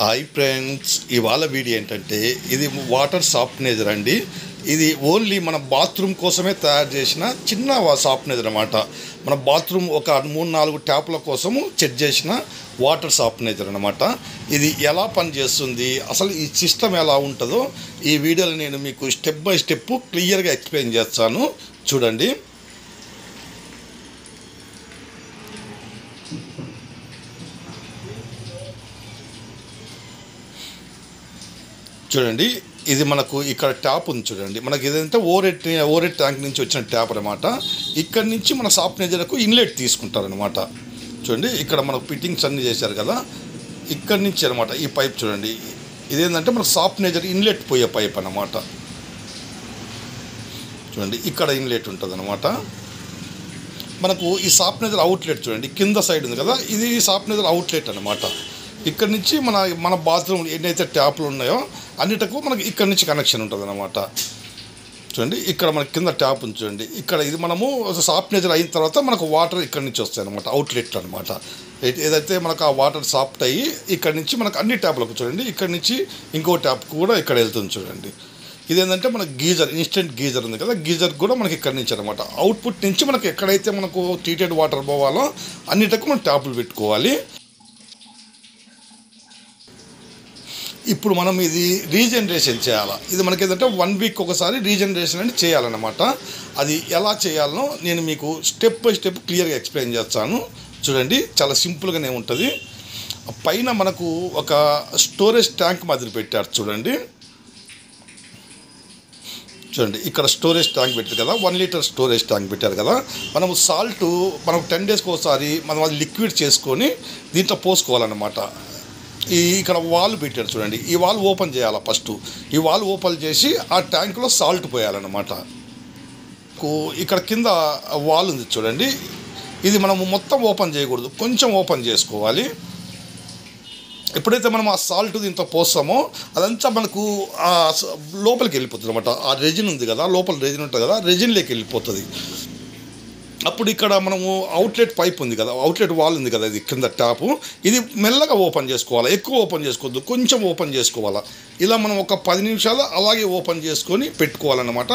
Hi friends, ఇవాళ video ఏంటంటే ఇది వాటర్ సాఫ్ట్నైజర్ అండి. ఇది ఓన్లీ మన బాత్రూమ్ కోసమే తయారు చేసిన చిన్న సాఫ్ట్నైజర్ అనమాట. మన బాత్రూమ్ ఒక 3-4 ట్యాప్ల కోసము సెట్ చేసిన వాటర్ సాఫ్ట్నైజర్ అనమాట. ఇది ఎలా పనిచేస్తుంది, అసలు ఈ సిస్టమ్ ఎలా ఉంటుందో ఈ వీడియోలో నేను మీకు స్టెప్ బై స్టెప్ క్లియర్గా ఎక్స్ప్లెయిన్ చేస్తాను. చూడండి. చూడండి, ఇది మనకు ఇక్కడ ట్యాప్ ఉంది. చూడండి, మనకి ఇదంతా ఓరెట్ ట్యాంక్ నుంచి వచ్చిన ట్యాప్ అనమాట. ఇక్కడ నుంచి మన సాఫ్ట్నైజర్కు ఇన్లెట్ తీసుకుంటారనమాట. చూడండి, ఇక్కడ మనకు ఫిట్టింగ్స్ అన్నీ చేశారు కదా, ఇక్కడ నుంచి అనమాట ఈ పైప్. చూడండి, ఇదేంటంటే మనకు సాఫ్ట్నైజర్ ఇన్లెట్ పోయే పైప్ అనమాట. చూడండి, ఇక్కడ ఇన్లెట్ ఉంటుంది అనమాట. మనకు ఈ సాఫ్ట్నైజర్ అవుట్లెట్ చూడండి, కింద సైడ్ ఉంది కదా, ఇది సాఫ్ట్నైజర్ అవుట్లెట్ అనమాట. ఇక్కడ నుంచి మన బాత్రూమ్ ఎన్నైతే ట్యాప్లు ఉన్నాయో అన్నిటికు మనకి ఇక్కడ నుంచి కనెక్షన్ ఉంటుంది అనమాట. చూడండి, ఇక్కడ మనకి కింద ట్యాప్ ఉంది. చూడండి, ఇక్కడ ఇది మనము సాఫ్ట్నైజర్ అయిన తర్వాత మనకు వాటర్ ఇక్కడ నుంచి వస్తాయి అనమాట, అవుట్లెట్ అనమాట. ఏదైతే మనకు ఆ వాటర్ సాఫ్ట్ అయ్యి ఇక్కడ నుంచి మనకు అన్ని ట్యాప్లకు చూడండి, ఇక్కడ నుంచి ఇంకో ట్యాప్ కూడా ఇక్కడ వెళ్తుంది. చూడండి, ఇదేంటంటే మనకు గీజర్, ఇన్స్టెంట్ గీజర్ ఉంది కదా, గీజర్ కూడా మనకి ఇక్కడ నుంచి అనమాట. అవుట్పుట్ నుంచి మనకి ఎక్కడైతే మనకు ట్రీటెడ్ వాటర్ పోవాలో అన్నిటికు మనం ట్యాపులు పెట్టుకోవాలి. ఇప్పుడు మనం ఇది రీజనరేషన్ చేయాలి. ఇది మనకి ఏంటంటే 1 వీక్ ఒకసారి రీజనరేషన్ అని చేయాలన్నమాట. అది ఎలా చేయాలనో నేను మీకు స్టెప్ బై స్టెప్ క్లియర్గా ఎక్స్ప్లెయిన్ చేస్తాను. చూడండి, చాలా సింపుల్గానే ఉంటుంది. పైన మనకు ఒక స్టోరేజ్ ట్యాంక్ మాదిరి పెట్టారు. చూడండి, ఇక్కడ స్టోరేజ్ ట్యాంక్ పెట్టారు కదా, 1 లీటర్ స్టోరేజ్ ట్యాంక్ పెట్టారు కదా. మనము సాల్ట్ మనం 10 డేస్కి ఒకసారి మనం అది లిక్విడ్ చేసుకొని దీంట్లో పోసుకోవాలన్నమాట. ఇక్కడ వాల్ పెట్టారు. చూడండి, ఈ వాల్ ఓపెన్ చేయాలి. ఫస్ట్ ఈ వాల్ ఓపెన్ చేసి ఆ ట్యాంక్లో సాల్ట్ పోయాలన్నమాట. ఇక్కడ కింద వాల్ ఉంది. చూడండి, ఇది మనము మొత్తం ఓపెన్ చేయకూడదు, కొంచెం ఓపెన్ చేసుకోవాలి. ఎప్పుడైతే మనం ఆ సాల్ట్ దీంతో పోస్తామో అదంతా మనకు లోపలికి వెళ్ళిపోతుంది అనమాట. ఆ రెజిన్ ఉంది కదా, లోపల రెజిన్ ఉంటుంది కదా, రెజిన్లోకి వెళ్ళిపోతుంది. అప్పుడు ఇక్కడ మనము అవుట్లెట్ పైప్ ఉంది కదా, అవుట్లెట్ వాల్ ఉంది కదా, ఇది కింద ట్యాపు, ఇది మెల్లగా ఓపెన్ చేసుకోవాలి. ఎక్కువ ఓపెన్ చేసుకోవద్దు, కొంచెం ఓపెన్ చేసుకోవాలి. ఇలా మనం ఒక 10 నిమిషాలు అలాగే ఓపెన్ చేసుకొని పెట్టుకోవాలన్నమాట.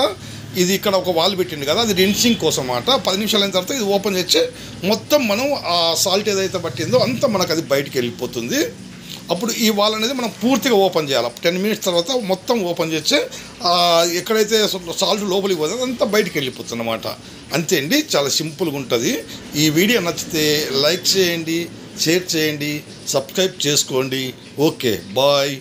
ఇది ఇక్కడ ఒక వాల్ పెట్టింది కదా, అది రిన్సింగ్ కోసం అన్నమాట. 10 నిమిషాలు అయిన తర్వాత ఇది ఓపెన్ చేసి మొత్తం మనం ఆ సాల్ట్ ఏదైతే పట్టిందో అంతా మనకు అది బయటికి వెళ్ళిపోతుంది. అప్పుడు ఈ వాల్ అనేది మనం పూర్తిగా ఓపెన్ చేయాలి. 10 మినిట్స్ తర్వాత మొత్తం ఓపెన్ చేస్తే ఎక్కడైతే సాల్ట్ లోపలికి పోతుందో అంతా బయటికి వెళ్ళిపోతుంది అన్నమాట. అంతే అండి, చాలా సింపుల్గా ఉంటుంది. ఈ వీడియో నచ్చితే లైక్ చేయండి, షేర్ చేయండి, సబ్స్క్రైబ్ చేసుకోండి. Okay, bye.